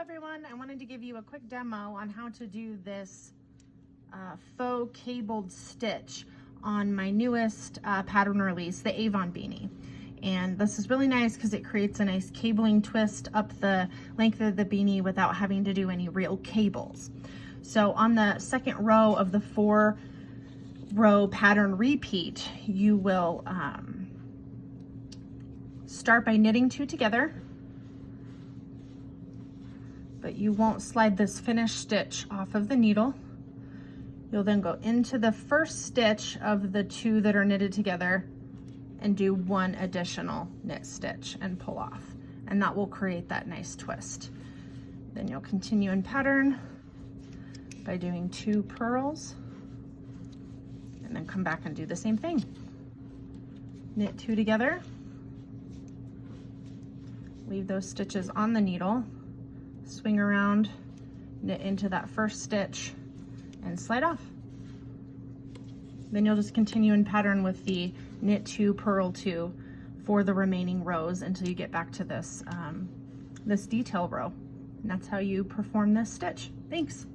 everyone, I wanted to give you a quick demo on how to do this faux cabled stitch on my newest pattern release, the Avon Beanie. And this is really nice because it creates a nice cabling twist up the length of the beanie without having to do any real cables. So on the second row of the 4-row pattern repeat, you will start by knitting 2 together, but you won't slide this finished stitch off of the needle. You'll then go into the first stitch of the 2 that are knitted together and do 1 additional knit stitch and pull off, and that will create that nice twist. Then you'll continue in pattern by doing 2 purls and then come back and do the same thing. Knit 2 together, leave those stitches on the needle, swing around, knit into that first stitch and slide off. Then you'll just continue in pattern with the knit 2, purl 2 for the remaining rows until you get back to this, this detail row. And that's how you perform this stitch. Thanks.